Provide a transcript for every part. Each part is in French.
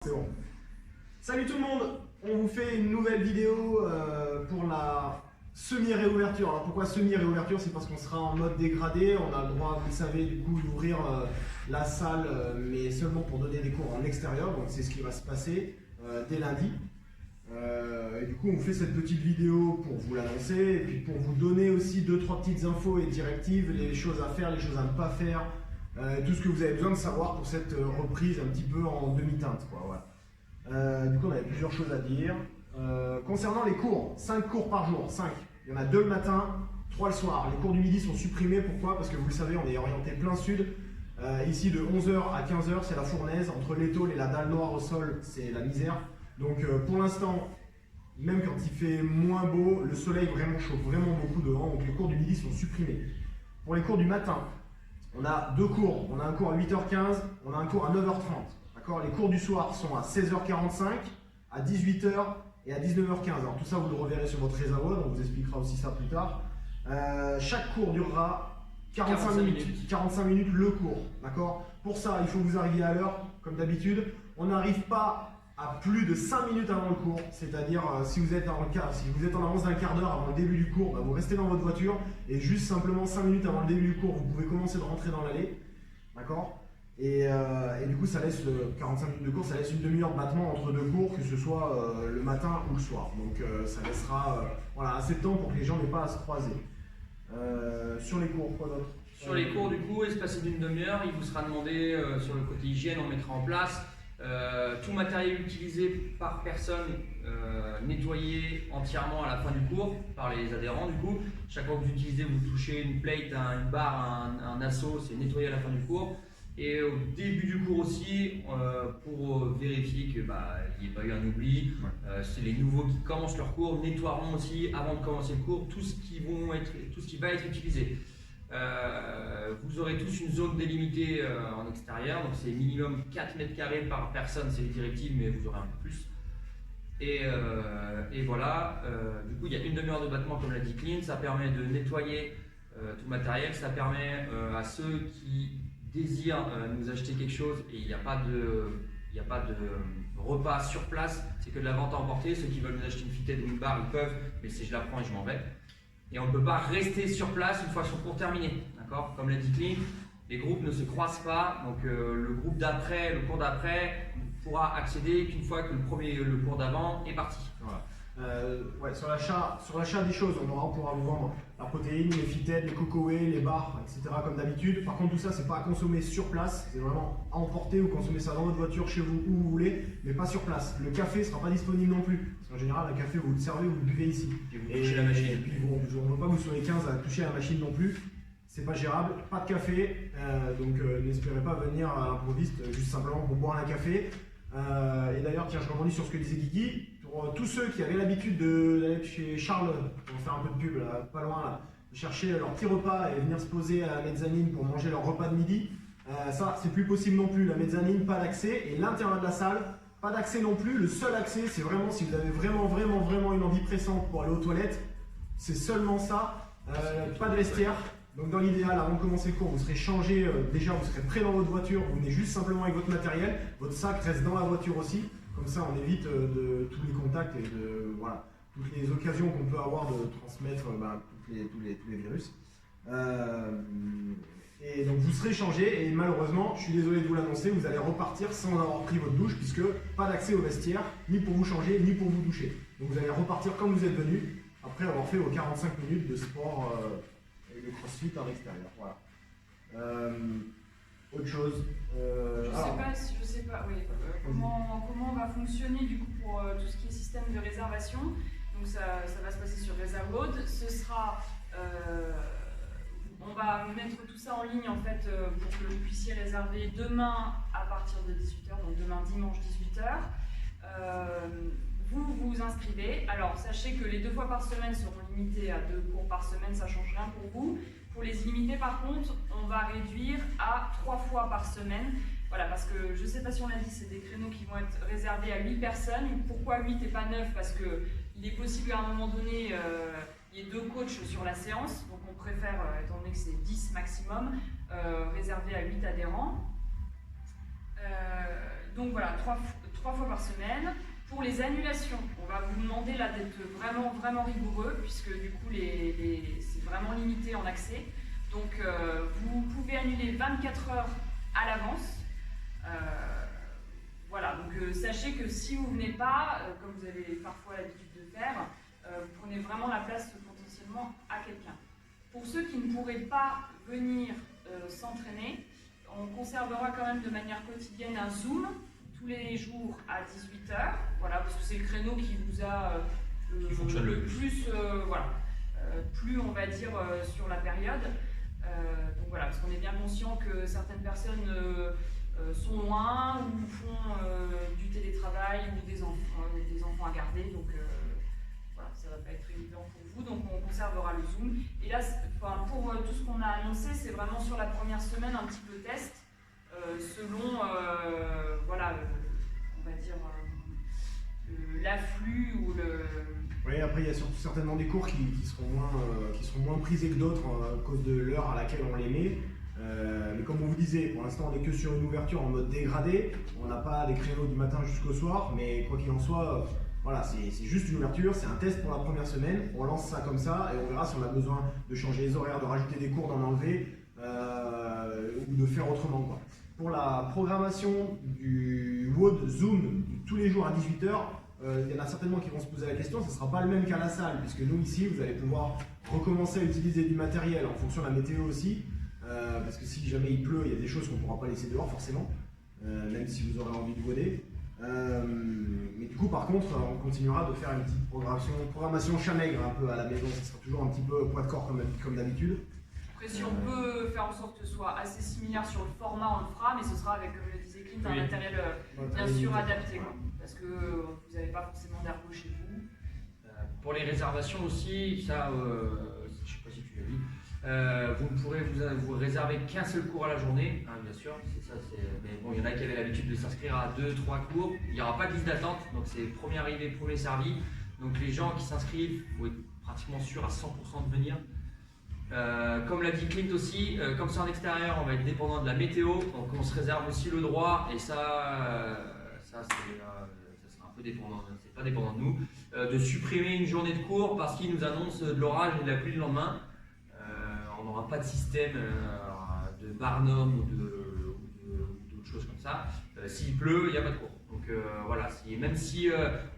C'est bon. Salut tout le monde, on vous fait une nouvelle vidéo pour la semi-réouverture. Alors pourquoi semi-réouverture? C'est parce qu'on sera en mode dégradé. On a le droit, vous le savez, du coup d'ouvrir la salle, mais seulement pour donner des cours en extérieur. Donc c'est ce qui va se passer dès lundi. Et du coup on vous fait cette petite vidéo pour vous l'annoncer et puis pour vous donner aussi 2-3 petites infos et directives, les choses à faire, les choses à ne pas faire. Tout ce que vous avez besoin de savoir pour cette reprise un petit peu en demi-teinte, quoi, voilà. Du coup, on avait plusieurs choses à dire. Concernant les cours, 5 cours par jour, 5. Il y en a 2 le matin, 3 le soir. Les cours du midi sont supprimés, pourquoi? Parce que vous le savez, on est orienté plein sud. Ici, de 11h à 15h, c'est la fournaise. Entre l'étole et la dalle noire au sol, c'est la misère. Donc, pour l'instant, même quand il fait moins beau, le soleil vraiment chauffe vraiment beaucoup dehors. Donc, les cours du midi sont supprimés. Pour les cours du matin, on a 2 cours. On a un cours à 8h15, on a un cours à 9h30. Les cours du soir sont à 16h45, à 18h et à 19h15. Alors tout ça, vous le reverrez sur votre réservoir, on vous expliquera aussi ça plus tard. Chaque cours durera 45 minutes. 45 minutes le cours. Pour ça, il faut que vous arriviez à l'heure, comme d'habitude. On n'arrive pas à plus de 5 minutes avant le cours, c'est-à-dire si vous êtes en avance d'un quart d'heure avant le début du cours, vous restez dans votre voiture et juste simplement 5 minutes avant le début du cours, vous pouvez commencer de rentrer dans l'allée. Et du coup, ça laisse 45 minutes de cours, ça laisse une demi-heure de battement entre 2 cours, que ce soit le matin ou le soir. Donc ça laissera assez de temps pour que les gens n'aient pas à se croiser. Sur les cours, quoi d'autre? Sur les cours, du coup, espacé d'une demi-heure, il vous sera demandé, sur le côté hygiène, on mettra en place tout matériel utilisé par personne nettoyé entièrement à la fin du cours par les adhérents. Du coup, chaque fois que vous utilisez, vous touchez une plate, une barre, un assaut, c'est nettoyé à la fin du cours. Et au début du cours aussi, pour vérifier qu'il n'y ait pas eu un oubli, c'est les nouveaux qui commencent leur cours, nettoieront aussi avant de commencer le cours tout ce qui va être utilisé. Vous aurez tous une zone délimitée en extérieur, donc c'est minimum 4 mètres carrés par personne, c'est les directives, mais vous aurez un peu plus. Et voilà, du coup il y a une demi-heure de battement comme l'a dit Clean, ça permet de nettoyer tout le matériel, ça permet à ceux qui désirent nous acheter quelque chose et il n'y a pas de repas sur place, c'est que de la vente à emporter. Ceux qui veulent nous acheter une fitette ou une barre, ils peuvent, mais c'est je la prends et je m'en vais. Et on ne peut pas rester sur place une fois son cours terminé, d'accord? Comme l'a dit Clean, les groupes ne se croisent pas, donc le cours d'après pourra accéder qu'une fois que le cours d'avant est parti. Voilà. Sur l'achat des choses, on pourra vous vendre la protéine, les fitettes, les cocoa, les barres, etc. comme d'habitude. Par contre, tout ça, c'est pas à consommer sur place, c'est vraiment à emporter ou consommer ça dans votre voiture, chez vous, où vous voulez, mais pas sur place. Le café ne sera pas disponible non plus, parce qu'en général, le café, vous le servez, vous le buvez ici. Et vous touchez la machine. Et puis, on ne veut pas que vous soyez 15 à toucher la machine non plus. C'est pas gérable, pas de café, donc n'espérez pas venir à l'improviste juste simplement pour boire un café. Et d'ailleurs, tiens, je rebondis sur ce que disait Guigui. Pour tous ceux qui avaient l'habitude d'aller chez Charles, pour faire un peu de pub, là, pas loin, là, de chercher leur petit repas et venir se poser à la mezzanine pour manger leur repas de midi, ça, c'est plus possible non plus. La mezzanine, pas d'accès. Et l'intérieur de la salle, pas d'accès non plus. Le seul accès, c'est vraiment si vous avez vraiment une envie pressante pour aller aux toilettes, c'est seulement ça. Pas de vestiaire. Donc dans l'idéal, avant de commencer le cours, vous serez changé, déjà vous serez prêt dans votre voiture, vous venez juste simplement avec votre matériel, votre sac reste dans la voiture aussi, comme ça on évite de tous les contacts et toutes les occasions qu'on peut avoir de transmettre tous les virus. Et donc vous serez changé et malheureusement, je suis désolé de vous l'annoncer, vous allez repartir sans avoir pris votre douche puisque pas d'accès au vestiaire, ni pour vous changer, ni pour vous doucher. Donc vous allez repartir comme vous êtes venu, après avoir fait vos 45 minutes de sport le crossfit à l'extérieur. Voilà. Autre chose. Je sais pas comment va fonctionner du coup pour tout ce qui est système de réservation. Donc ça va se passer sur Reservoad. Ce sera, on va mettre tout ça en ligne en fait pour que vous puissiez réserver demain à partir de 18h, donc demain dimanche 18h. Vous vous inscrivez. Alors, sachez que les 2 fois par semaine seront limités à 2 cours par semaine, ça ne change rien pour vous. Pour les illimités, par contre, on va réduire à 3 fois par semaine. Voilà, parce que je ne sais pas si on l'a dit, c'est des créneaux qui vont être réservés à 8 personnes. Pourquoi 8 et pas 9? Parce qu'il est possible qu'à un moment donné, il y ait 2 coachs sur la séance. Donc, on préfère, étant donné que c'est 10 maximum, réserver à 8 adhérents. Donc voilà, 3 fois par semaine. Pour les annulations, on va vous demander là d'être vraiment, vraiment rigoureux, puisque du coup, c'est vraiment limité en accès. Donc, vous pouvez annuler 24 heures à l'avance. Voilà, donc sachez que si vous ne venez pas, comme vous avez parfois l'habitude de faire, vous prenez vraiment la place potentiellement à quelqu'un. Pour ceux qui ne pourraient pas venir s'entraîner, on conservera quand même de manière quotidienne un Zoom tous les jours à 18 h, voilà, parce que c'est le créneau qui vous a qui fonctionne le plus, plus on va dire sur la période. Donc voilà, parce qu'on est bien conscient que certaines personnes sont loin ou font du télétravail ou des enfants à garder, donc voilà, ça ne va pas être évident pour vous, donc on conservera le Zoom. Et là, pour tout ce qu'on a annoncé, c'est vraiment sur la première semaine un petit peu test, selon, voilà, on va dire, l'afflux ou le... Oui, après il y a surtout certainement des cours qui seront moins prisés que d'autres à cause de l'heure à laquelle on les met. Mais comme on vous disait, pour l'instant on n'est que sur une ouverture en mode dégradé, on n'a pas des créneaux du matin jusqu'au soir, mais quoi qu'il en soit, voilà, c'est juste une ouverture, c'est un test pour la première semaine, on lance ça comme ça et on verra si on a besoin de changer les horaires, de rajouter des cours, d'en enlever ou de faire autrement, quoi. Pour la programmation du WOD Zoom tous les jours à 18 h, il y en a certainement qui vont se poser la question, ce ne sera pas le même qu'à la salle, puisque nous ici vous allez pouvoir recommencer à utiliser du matériel en fonction de la météo aussi. Parce que si jamais il pleut, il y a des choses qu'on ne pourra pas laisser dehors forcément, même si vous aurez envie de voder. Mais du coup, par contre, on continuera de faire une petite programmation chat maigre un peu à la maison. Ce sera toujours un petit peu poids de corps comme d'habitude. Après, si on peut faire en sorte que ce soit assez similaire sur le format, on le fera, mais ce sera avec, comme le disait Clint, un matériel bien sûr adapté, quoi, parce que vous n'avez pas forcément d'ergo chez vous. Pour les réservations aussi, ça, je ne sais pas si tu l'as dit. Vous ne pourrez vous réserver qu'un seul cours à la journée, hein, bien sûr, c'est ça, mais bon, il y en a qui avaient l'habitude de s'inscrire à 2-3 cours, il n'y aura pas de liste d'attente, donc c'est premier arrivé, premier servi, donc les gens qui s'inscrivent, vous êtes pratiquement sûr à 100% de venir. Comme l'a dit Clint aussi, comme c'est en extérieur, on va être dépendant de la météo, donc on se réserve aussi le droit, et ça sera un peu dépendant, c'est pas dépendant de nous, de supprimer une journée de cours parce qu'ils nous annoncent de l'orage et de la pluie le lendemain. On n'aura pas de système de Barnum ou d'autres choses comme ça. S'il pleut, il n'y a pas de cours. Donc voilà, même si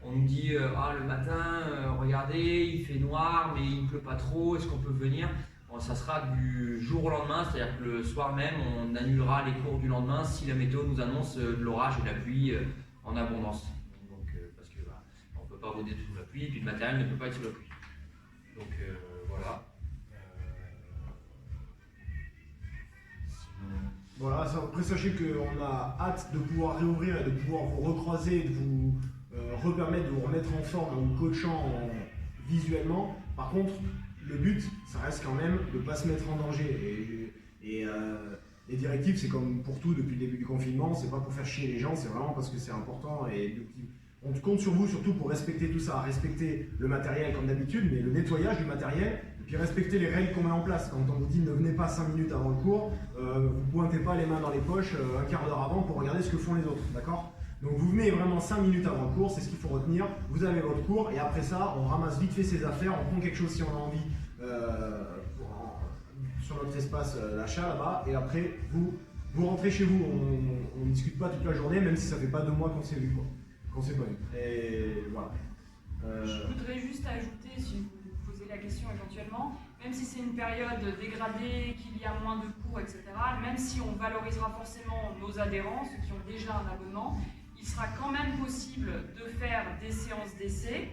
on nous dit le matin, regardez, il fait noir, mais il ne pleut pas trop, est-ce qu'on peut venir? Bon, ça sera du jour au lendemain, c'est-à-dire que le soir même, on annulera les cours du lendemain si la météo nous annonce de l'orage et de la pluie en abondance. Donc, parce que on ne peut pas voder sous la pluie, puis le matériel ne peut pas être sous la pluie. Donc voilà. Voilà, après sachez qu'on a hâte de pouvoir réouvrir et de pouvoir vous recroiser, de vous repermettre de vous remettre en forme en vous coachant visuellement. Par contre, le but, ça reste quand même de ne pas se mettre en danger. Et les directives, c'est comme pour tout depuis le début du confinement, c'est pas pour faire chier les gens, c'est vraiment parce que c'est important. Et on compte sur vous surtout pour respecter tout ça, respecter le matériel comme d'habitude, mais le nettoyage du matériel, et puis respecter les règles qu'on met en place. Quand on vous dit ne venez pas 5 minutes avant le cours, vous pointez pas les mains dans les poches un quart d'heure avant pour regarder ce que font les autres, d'accord? Donc vous venez vraiment 5 minutes avant le cours, c'est ce qu'il faut retenir, vous avez votre cours, et après ça, on ramasse vite fait ses affaires, on prend quelque chose si on a envie sur notre espace l'achat là-bas, et après vous rentrez chez vous, on ne discute pas toute la journée, même si ça fait pas 2 mois qu'on s'est vu, quoi. Qu'on s'est pas vu. Et voilà. Je voudrais juste ajouter, si vous posez la question éventuellement, même si c'est une période dégradée, qu'il y a moins de cours, etc., même si on valorisera forcément nos adhérents, ceux qui ont déjà un abonnement, il sera quand même possible de faire des séances d'essai,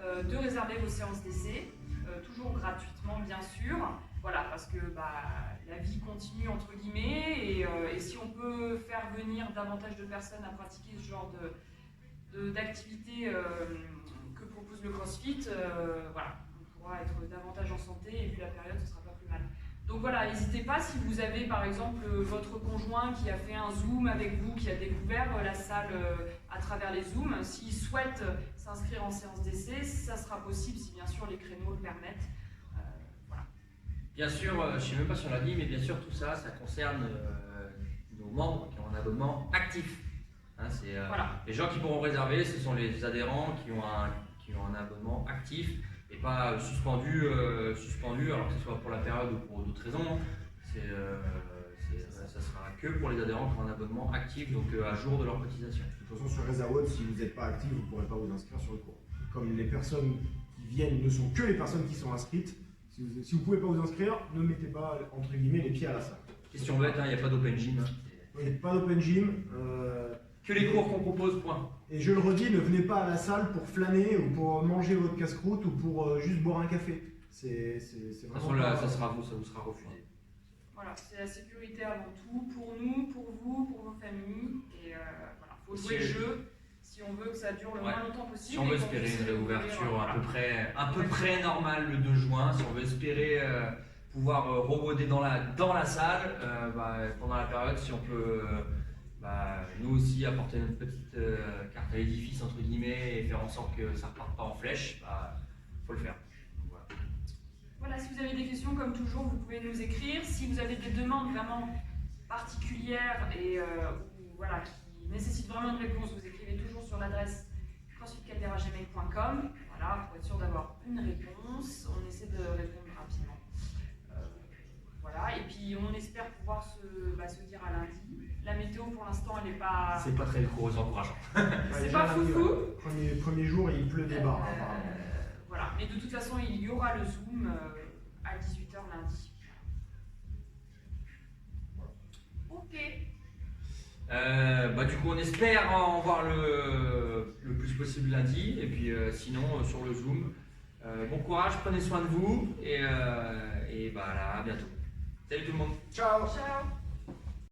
de réserver vos séances d'essai, toujours gratuitement bien sûr, voilà, parce que la vie continue entre guillemets, et si on peut faire venir davantage de personnes à pratiquer ce genre d'activité que propose le CrossFit, voilà, on pourra être davantage en santé et vu la période, ce sera pas plus mal. Donc voilà, n'hésitez pas si vous avez par exemple votre conjoint qui a fait un Zoom avec vous, qui a découvert la salle à travers les Zooms, s'il souhaite s'inscrire en séance d'essai, ça sera possible si bien sûr les créneaux le permettent. Voilà. Bien sûr, je ne sais même pas si on l'a dit, mais bien sûr tout ça, ça concerne nos membres qui ont un abonnement actif. Hein, c'est, Voilà. les gens qui pourront réserver, ce sont les adhérents qui ont un abonnement actif et pas suspendu, alors que ce soit pour la période ou pour d'autres raisons. Ça sera que pour les adhérents qui ont un abonnement actif, donc à jour de leur cotisation. De toute façon, sur Reservoir, si vous n'êtes pas actif, vous ne pourrez pas vous inscrire sur le cours. Comme les personnes qui viennent ne sont que les personnes qui sont inscrites, si vous ne pouvez pas vous inscrire, ne mettez pas, entre guillemets, les pieds à la salle. Question bête, il n'y a pas d'open gym. Hein. Oui, pas d'open gym. Que les cours qu'on propose, point. Et je le redis, ne venez pas à la salle pour flâner ou pour manger votre casse-croûte ou pour juste boire un café. C'est De toute vraiment. façon, là, ça vous sera refusé. Voilà, c'est la sécurité avant tout, pour nous, pour vous, pour vos familles. Et voilà, il faut jouer le jeu si on veut que ça dure le moins longtemps possible. Si on veut espérer une réouverture à peu près normale le 2 juin, si on veut espérer pouvoir rôder dans la salle pendant la période, si on peut nous aussi apporter notre petite carte à l'édifice entre guillemets et faire en sorte que ça ne reparte pas en flèche, faut le faire. Voilà, si vous avez des questions, comme toujours, vous pouvez nous écrire. Si vous avez des demandes vraiment particulières et voilà, qui nécessitent vraiment une réponse, vous écrivez toujours sur l'adresse crossfitcaldera@gmail.com. Voilà, pour être sûr d'avoir une réponse. On essaie de répondre rapidement. Voilà, et puis on espère pouvoir se dire à lundi. La météo, pour l'instant, elle n'est pas... C'est pas très encourageant. C'est pas foufou. Premier jour, il pleut des barres, apparemment. Voilà, mais de toute façon, il y aura le Zoom à 18h lundi. Ok. Du coup, on espère en voir le plus possible lundi. Et puis, sinon, sur le Zoom. Bon courage, prenez soin de vous. Et à bientôt. Salut tout le monde. Ciao. Ciao.